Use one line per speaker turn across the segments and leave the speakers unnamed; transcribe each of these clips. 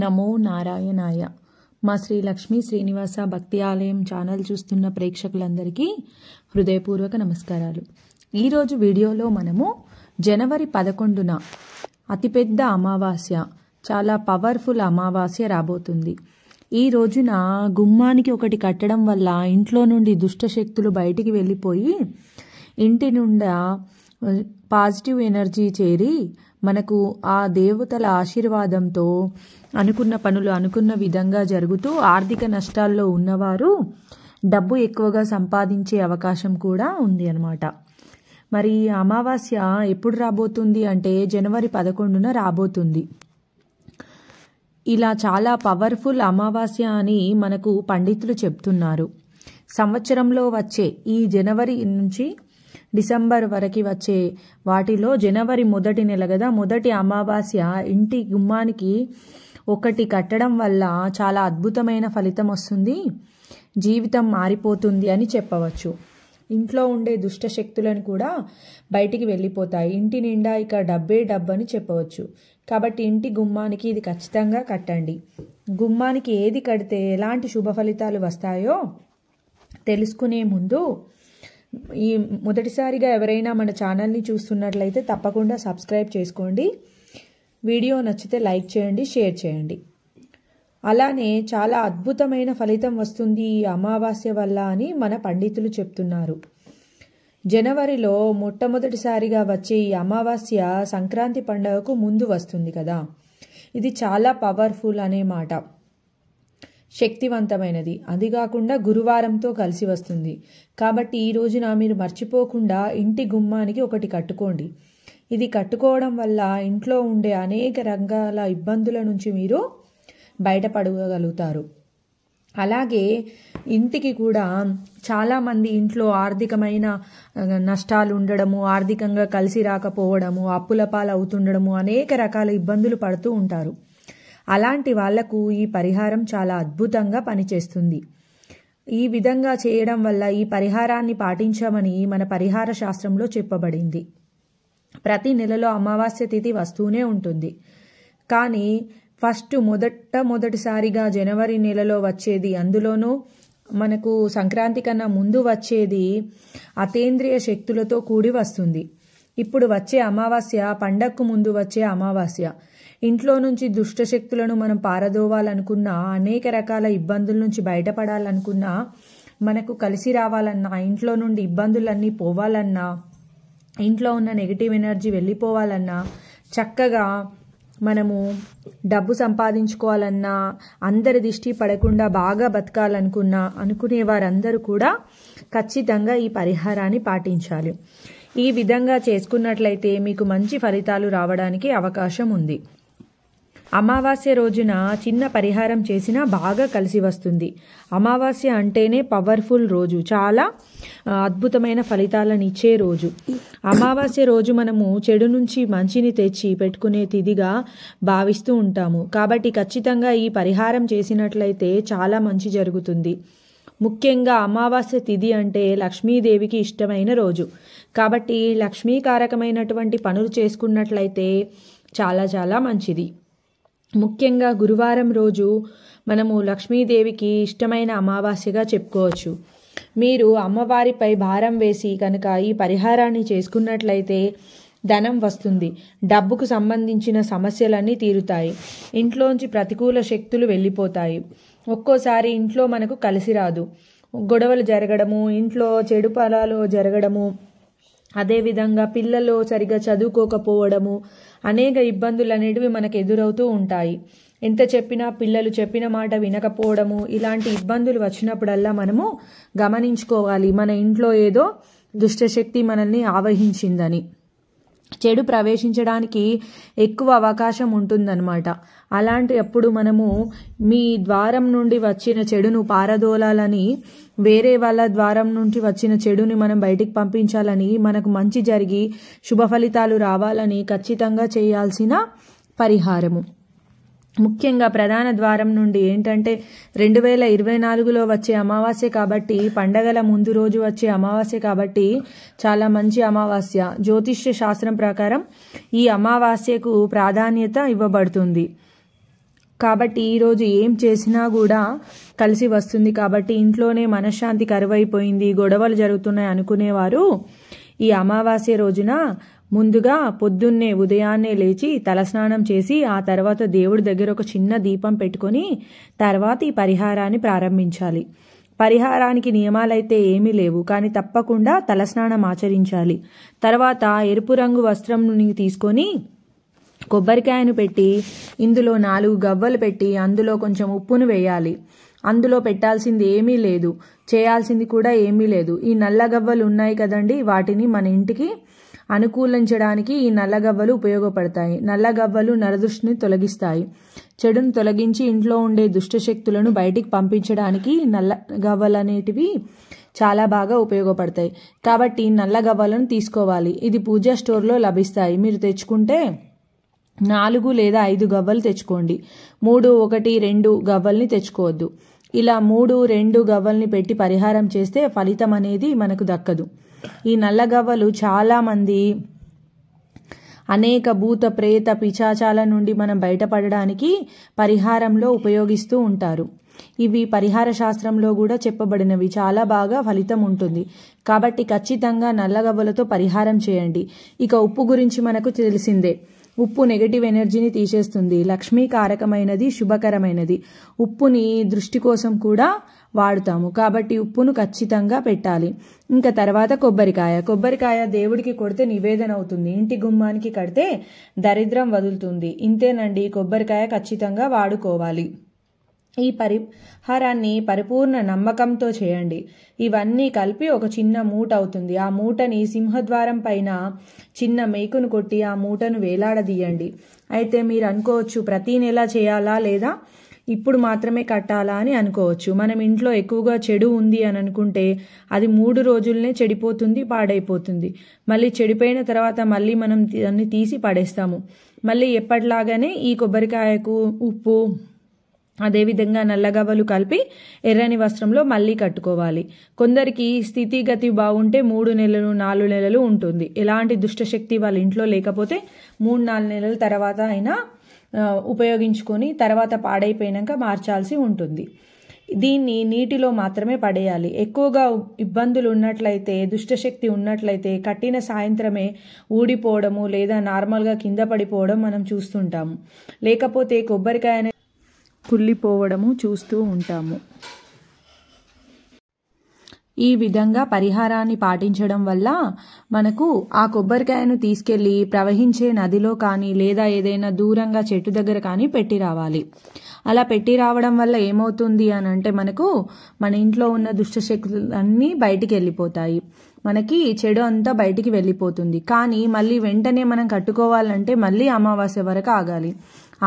నమో నారాయణాయ. మా శ్రీ లక్ష్మీ శ్రీనివాస భక్తి ఆలయం ఛానల్ చూస్తున్న ప్రేక్షకులందరికీ హృదయపూర్వక నమస్కారాలు. ఈరోజు వీడియోలో మనము జనవరి 11న అతిపెద్ద అమావాస్య, చాలా పవర్ఫుల్ అమావాస్య రాబోతుంది. ఈ రోజున గుమ్మానికి ఒకటి కట్టడం వల్ల ఇంట్లో నుండి దుష్ట శక్తులు బయటికి వెళ్ళిపోయి ఇంటి నుండా పాజిటివ్ ఎనర్జీ చేరి మనకు ఆ దేవతల ఆశీర్వాదంతో అనుకున్న పనులు అనుకున్న విధంగా జరుగుతూ ఆర్థిక నష్టాల్లో ఉన్నవారు డబ్బు ఎక్కువగా సంపాదించే అవకాశం కూడా ఉంది అన్నమాట. మరి అమావాస్య ఎప్పుడు రాబోతుంది అంటే జనవరి 11న రాబోతుంది. ఇలా చాలా పవర్ఫుల్ అమావాస్య అని మనకు పండితులు చెప్తున్నారు. సంవత్సరంలో వచ్చే ఈ జనవరి నుంచి డిసెంబర్ వరకు వచ్చే వాటిలో జనవరి మొదటి నెల కదా, మొదటి అమావాస్య ఇంటి గుమ్మానికి ఒకటి కట్టడం వల్ల చాలా అద్భుతమైన ఫలితం వస్తుంది, జీవితం మారిపోతుంది అని చెప్పవచ్చు. ఇంట్లో ఉండే దుష్ట శక్తులను కూడా బయటికి వెళ్ళిపోతాయి. ఇంటి నిండా ఇక డబ్బే డబ్బు అని చెప్పవచ్చు. కాబట్టి ఇంటి గుమ్మానికి ఇది ఖచ్చితంగా కట్టండి. గుమ్మానికి ఏది కడితే ఎలాంటి శుభ ఫలితాలు వస్తాయో తెలుసుకునే ముందు ఈ మొదటిసారిగా ఎవరైనా మన ఛానల్ని చూస్తున్నట్లయితే తప్పకుండా సబ్స్క్రైబ్ చేసుకోండి. వీడియో నచ్చితే లైక్ చేయండి, షేర్ చేయండి. అలానే చాలా అద్భుతమైన ఫలితం వస్తుంది ఈ అమావాస్య వల్ల అని మన పండితులు చెప్తున్నారు. జనవరిలో మొట్టమొదటిసారిగా వచ్చే ఈ అమావాస్య సంక్రాంతి పండుగకు ముందు వస్తుంది కదా. ఇది చాలా పవర్ఫుల్ అనే మాట, శక్తివంతమైనది. అది కాకుండా గురువారంతో కలిసి వస్తుంది. కాబట్టి ఈ రోజున మీరు మర్చిపోకుండా ఇంటి గుమ్మానికి ఒకటి కట్టుకోండి. ఇది కట్టుకోవడం వల్ల ఇంట్లో ఉండే అనేక రకాల ఇబ్బందుల నుంచి మీరు బయటపడగలుగుతారు. అలాగే ఇంటికి కూడా చాలామంది ఇంట్లో ఆర్థికమైన నష్టాలు ఉండడము, ఆర్థికంగా కలిసి రాకపోవడము, అప్పుల పాలు అవుతుండడము, అనేక రకాల ఇబ్బందులు పడుతూ ఉంటారు. అలాంటి వాళ్లకు ఈ పరిహారం చాలా అద్భుతంగా పనిచేస్తుంది. ఈ విధంగా చేయడం వల్ల ఈ పరిహారాన్ని పాటించమని మన పరిహార శాస్త్రంలో చెప్పబడింది. ప్రతి నెలలో అమావాస్య తిథి వస్తూనే ఉంటుంది. కానీ మొదటిసారిగా జనవరి నెలలో వచ్చేది, అందులోనూ మనకు సంక్రాంతి కన్నా ముందు వచ్చేది అతీంద్రియ శక్తులతో కూడి వస్తుంది. ఇప్పుడు వచ్చే అమావాస్య పండగకు ముందు వచ్చే అమావాస్య. ఇంట్లో నుంచి దుష్ట శక్తులను మనం పారదోవాలనుకున్నా, అనేక రకాల ఇబ్బందుల నుంచి బయటపడాలనుకున్నా, మనకు కలిసి రావాలన్నా, ఇంట్లో నుండి ఇబ్బందులన్నీ పోవాలన్నా, ఇంట్లో ఉన్న నెగిటివ్ ఎనర్జీ వెళ్ళిపోవాలన్నా, చక్కగా మనము డబ్బు సంపాదించుకోవాలన్నా, అందరి దిష్టి పడకుండా బాగా బతకాలనుకున్నా, అనుకునే వారందరూ కూడా ఖచ్చితంగా ఈ పరిహారాన్ని పాటించాలి. ఈ విధంగా చేసుకున్నట్లయితే మీకు మంచి ఫలితాలు రావడానికి అవకాశం ఉంది. అమావాస్య రోజున చిన్న పరిహారం చేసినా బాగా కలిసి వస్తుంది. అమావాస్య అంటేనే పవర్ఫుల్ రోజు, చాలా అద్భుతమైన ఫలితాలను ఇచ్చే రోజు. అమావాస్య రోజు మనము చెడు నుంచి మంచిని తెచ్చి పెట్టుకునే తిథిగా భావిస్తూ ఉంటాము. కాబట్టి ఖచ్చితంగా ఈ పరిహారం చేసినట్లయితే చాలా మంచి జరుగుతుంది. ముఖ్యంగా అమావాస్య తిథి అంటే లక్ష్మీదేవికి ఇష్టమైన రోజు. కాబట్టి లక్ష్మీకారకమైనటువంటి పనులు చేసుకున్నట్లయితే చాలా చాలా మంచిది. ముఖ్యంగా గురువారం రోజు మనము లక్ష్మీదేవికి ఇష్టమైన అమావాస్యగా చెప్పుకోవచ్చు. మీరు అమ్మవారిపై భారం వేసి కనుక ఈ పరిహారాన్ని చేసుకున్నట్లయితే ధనం వస్తుంది, డబ్బుకు సంబంధించిన సమస్యలన్నీ తీరుతాయి, ఇంట్లోంచి ప్రతికూల శక్తులు వెళ్ళిపోతాయి. ఒక్కోసారి ఇంట్లో మనకు కలిసి రాదు, గొడవలు జరగడము, ఇంట్లో చెడు ఫలాలు జరగడము, అదేవిధంగా పిల్లలు సరిగా చదువుకోకపోవడము, అనేక ఇబ్బందులు అనేటివి మనకు ఎదురవుతూ ఉంటాయి. ఎంత చెప్పినా పిల్లలు చెప్పిన మాట వినకపోవడము, ఇలాంటి ఇబ్బందులు వచ్చినప్పుడల్లా మనము గమనించుకోవాలి, మన ఇంట్లో ఏదో దుష్టశక్తి మనల్ని ఆవహించిందని. చెడు ప్రవేశించడానికి ఎక్కువ అవకాశం ఉంటుందన్నమాట. అలాంటి అప్పుడు మనము మీ ద్వారం నుండి వచ్చిన చెడును పారదోలాలని, వేరే వాళ్ళ ద్వారం నుండి వచ్చిన చెడుని మనం బయటికి పంపించాలని, మనకు మంచి జరిగి శుభ ఫలితాలు రావాలని ఖచ్చితంగా చేయాల్సిన పరిహారము. ముఖ్యంగా ప్రధాన ద్వారం నుండి ఏంటంటే 2024లో వచ్చే అమావాస్య కాబట్టి, పండగల ముందు రోజు వచ్చే అమావాస్య కాబట్టి చాలా మంచి అమావాస్య. జ్యోతిష్య శాస్త్రం ప్రకారం ఈ అమావాస్యకు ప్రాధాన్యత ఇవ్వబడుతుంది. కాబట్టి ఈరోజు ఏం చేసినా కూడా కలిసి వస్తుంది. కాబట్టి ఇంట్లోనే మనశ్శాంతి కరువైపోయింది, గొడవలు జరుగుతున్నాయి అనుకునేవారు ఈ అమావాస్య రోజున ముందుగా పొద్దున్నే ఉదయాన్నే లేచి తలస్నానం చేసి ఆ తర్వాత దేవుడి దగ్గర ఒక చిన్న దీపం పెట్టుకొని తర్వాత ఈ పరిహారాన్ని ప్రారంభించాలి. పరిహారానికి నియమాలైతే ఏమీ లేవు, కానీ తప్పకుండా తలస్నానం ఆచరించాలి. తర్వాత ఎరుపు రంగు వస్త్రం తీసుకొని కొబ్బరికాయను పెట్టి ఇందులో 4 గవ్వలు పెట్టి అందులో కొంచెం ఉప్పును వేయాలి. అందులో పెట్టాల్సింది ఏమీ లేదు, చేయాల్సింది కూడా ఏమీ లేదు. ఈ నల్ల గవ్వలు ఉన్నాయి కదండి, వాటిని మన ఇంటికి అనుకూలించడానికి ఈ నల్ల గవ్వలు ఉపయోగపడతాయి. నల్ల గవ్వలు నరదృష్టిని తొలగిస్తాయి, చెడును తొలగించి ఇంట్లో ఉండే దుష్టశక్తులను బయటికి పంపించడానికి నల్ల గవ్వలు అనేటివి చాలా బాగా ఉపయోగపడతాయి. కాబట్టి నల్ల గవ్వలను తీసుకోవాలి. ఇది పూజా స్టోర్లో లభిస్తాయి. మీరు తెచ్చుకుంటే 4 లేదా 5 గవ్వలు తెచ్చుకోండి. 3, 1, 2 గవ్వల్ని తెచ్చుకోవద్దు. ఇలా 3, 2 గవ్వల్ని పెట్టి పరిహారం చేస్తే ఫలితం అనేది మనకు దక్కదు. ఈ నల్ల గవ్వలు చాలా మంది అనేక భూత ప్రేత పిశాచాల నుండి మనం బయటపడడానికి పరిహారంలో ఉపయోగిస్తూ ఉంటారు. ఇవి పరిహార శాస్త్రంలో కూడా చెప్పబడినవి, చాలా బాగా ఫలితం ఉంటుంది. కాబట్టి ఖచ్చితంగా నల్ల గవ్వలతో పరిహారం చేయండి. ఇక ఉప్పు గురించి మనకు తెలిసిందే. ఉప్పు నెగటివ్ ఎనర్జీని తీసేస్తుంది, లక్ష్మీకారకమైనది, శుభకరమైనది. ఉప్పుని దృష్టి కోసం కూడా వాడుతాము, కాబట్టి ఉప్పును ఖచ్చితంగా పెట్టాలి. ఇంకా తర్వాత కొబ్బరికాయ దేవుడికి కొడితే నివేదన అవుతుంది, ఇంటి గుమ్మానికి కడితే దరిద్రం వదులుతుంది. ఇంతేనండి, కొబ్బరికాయ ఖచ్చితంగా వాడుకోవాలి. ఈ పరిహారాన్ని పరిపూర్ణ నమ్మకంతో చేయండి. ఇవన్నీ కలిపి ఒక చిన్న మూట అవుతుంది. ఆ మూటని సింహద్వారం పైన చిన్న మేకును కొట్టి ఆ మూటను వేలాడదీయండి. అయితే మీరు అనుకోవచ్చు, ప్రతి నెల చేయాలా లేదా ఇప్పుడు మాత్రమే కట్టాలా అని అనుకోవచ్చు. మనం ఇంట్లో ఎక్కువగా చెడు ఉంది అని అనుకుంటే అది 3 రోజులనే చెడిపోతుంది, పాడైపోతుంది. మళ్ళీ చెడిపోయిన తర్వాత మళ్ళీ మనం దాన్ని తీసి పడేస్తాము. మళ్ళీ ఎప్పటిలాగానే ఈ కొబ్బరికాయకు ఉప్పు అదేవిధంగా నల్లగవ్వలు కలిపి ఎర్రని వస్త్రంలో మళ్ళీ కట్టుకోవాలి. కొందరికి స్థితిగతి బాగుంటే 3 నెలలు 4 నెలలు ఉంటుంది. ఎలాంటి దుష్టశక్తి వాళ్ళ ఇంట్లో లేకపోతే 3-4 నెలల తర్వాత అయినా ఉపయోగించుకొని తర్వాత పాడైపోయినాక మార్చాల్సి ఉంటుంది. దీన్ని నీటిలో మాత్రమే పడేయాలి. ఎక్కువగా ఇబ్బందులు ఉన్నట్లయితే, దుష్టశక్తి ఉన్నట్లయితే కట్టిన సాయంత్రమే ఊడిపోవడము లేదా నార్మల్గా కింద పడిపోవడం మనం చూస్తుంటాము. లేకపోతే కొబ్బరికాయ కుళ్ళిపోవడము చూస్తూ ఉంటాము. ఈ విధంగా పరిహారాన్ని పాటించడం వల్ల మనకు ఆ కొబ్బరికాయను తీసుకెళ్లి ప్రవహించే నదిలో కానీ లేదా ఏదైనా దూరంగా చెట్టు దగ్గర కానీ పెట్టి రావాలి. అలా పెట్టి రావడం వల్ల ఏమవుతుంది అని అంటే మనకు మన ఇంట్లో ఉన్న దుష్టశక్తులన్నీ బయటికి వెళ్ళిపోతాయి, మనకి చెడు అంతా బయటికి వెళ్ళిపోతుంది. కానీ మళ్ళీ వెంటనే మనం కట్టుకోవాలంటే మళ్ళీ అమావాస్య వరకు ఆగాలి.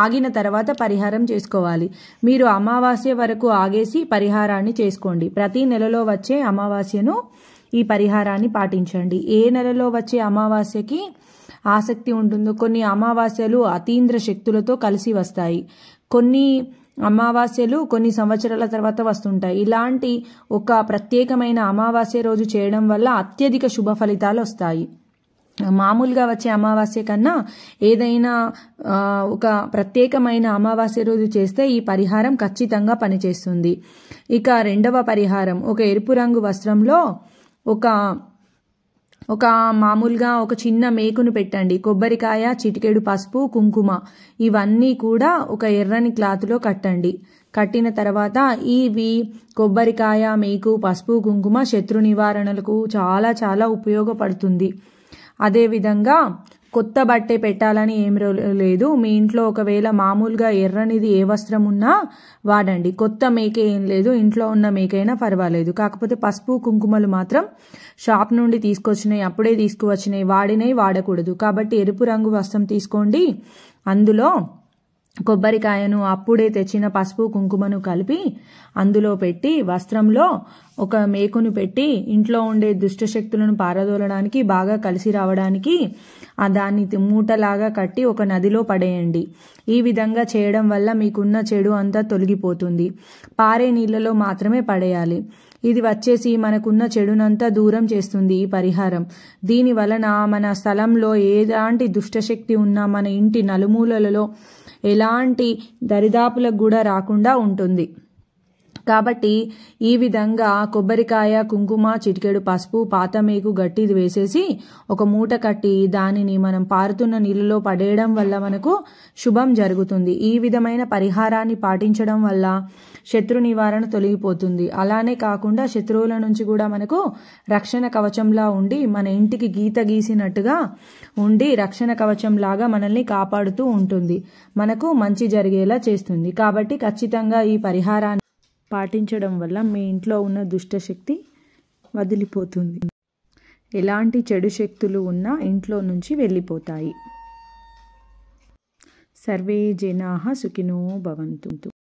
ఆగిన తర్వాత పరిహారం చేసుకోవాలి. మీరు అమావాస్య వరకు ఆగేసి పరిహారాన్ని చేసుకోండి. ప్రతి నెలలో వచ్చే అమావాస్యను ఈ పరిహారాన్ని పాటించండి. ఏ నెలలో వచ్చే అమావాస్యకి ఆసక్తి ఉంటుందో, కొన్ని అమావాస్యలు అతీంద్ర శక్తులతో కలిసి వస్తాయి, కొన్ని అమావాస్యలు కొన్ని సంవత్సరాల తర్వాత వస్తుంటాయి. ఇలాంటి ఒక ప్రత్యేకమైన అమావాస్య రోజు చేయడం వల్ల అత్యధిక శుభ ఫలితాలు వస్తాయి. మామూలుగా వచ్చే అమావాస్య కన్నా ఏదైనా ఒక ప్రత్యేకమైన అమావాస్య రోజు చేస్తే ఈ పరిహారం ఖచ్చితంగా పనిచేస్తుంది. ఇక రెండవ పరిహారం, ఒక ఎరుపు రంగు వస్త్రంలో ఒక మామూలుగా ఒక చిన్న మేకును పెట్టండి. కొబ్బరికాయ, చిటికెడు పసుపు, కుంకుమ ఇవన్నీ కూడా ఒక ఎర్రని క్లాత్లో కట్టండి. కట్టిన తర్వాత ఇవి కొబ్బరికాయ, మేకు, పసుపు, కుంకుమ శత్రు నివారణలకు చాలా చాలా ఉపయోగపడుతుంది. అదేవిధంగా కొత్త బట్టే పెట్టాలని ఏం లేదు. మీ ఇంట్లో ఒకవేళ మామూలుగా ఎర్రనిది ఏ వస్త్రం ఉన్నా వాడండి. కొత్త మేకే ఏం లేదు, ఇంట్లో ఉన్న మేకైనా పర్వాలేదు. కాకపోతే పసుపు కుంకుమలు మాత్రం షాప్ నుండి తీసుకొచ్చినాయి, అప్పుడే తీసుకువచ్చినాయి, వాడినవి వాడకూడదు. కాబట్టి ఎరుపు రంగు వస్త్రం తీసుకోండి. అందులో కొబ్బరికాయను, అప్పుడే తెచ్చిన పసుపు కుంకుమను కలిపి అందులో పెట్టి వస్త్రంలో ఒక మేకును పెట్టి ఇంట్లో ఉండే దుష్టశక్తులను పారదోలడానికి, బాగా కలిసి రావడానికి దాన్ని మూటలాగా కట్టి ఒక నదిలో పడేయండి. ఈ విధంగా చేయడం వల్ల మీకున్న చెడు అంతా తొలగిపోతుంది. పారే నీళ్లలో మాత్రమే పడేయాలి. ఇది వచ్చేసి మనకున్న చెడునంతా దూరం చేస్తుంది ఈ పరిహారం. దీని వలన మన స్థలంలో ఎలాంటి దుష్టశక్తి ఉన్నా మన ఇంటి నలుమూలలలో ఎలాంటి దరిదాపులకు కూడా రాకుండా ఉంటుంది. కాబట్టి ఈ విధంగా కొబ్బరికాయ, కుంకుమ, చిటికెడు పసుపు, పాతమేకు గట్టిది వేసేసి ఒక మూట కట్టి దానిని మనం పారుతున్న నీళ్ళలో పడేయడం వల్ల మనకు శుభం జరుగుతుంది. ఈ విధమైన పరిహారాన్ని పాటించడం వల్ల శత్రు నివారణ తొలగిపోతుంది. అలానే కాకుండా శత్రువుల నుంచి కూడా మనకు రక్షణ కవచంలా ఉండి మన ఇంటికి గీత గీసినట్టుగా ఉండి రక్షణ కవచంలాగా మనల్ని కాపాడుతూ ఉంటుంది. మనకు మంచి జరిగేలా చేస్తుంది. కాబట్టి ఖచ్చితంగా ఈ పరిహారాన్ని పాటించడం వల్ల మీ ఇంట్లో ఉన్న దుష్టశక్తి వదిలిపోతుంది. ఎలాంటి చెడు శక్తులు ఉన్నా ఇంట్లో నుంచి వెళ్ళిపోతాయి. సర్వే జనాః సుఖినో భవంతు.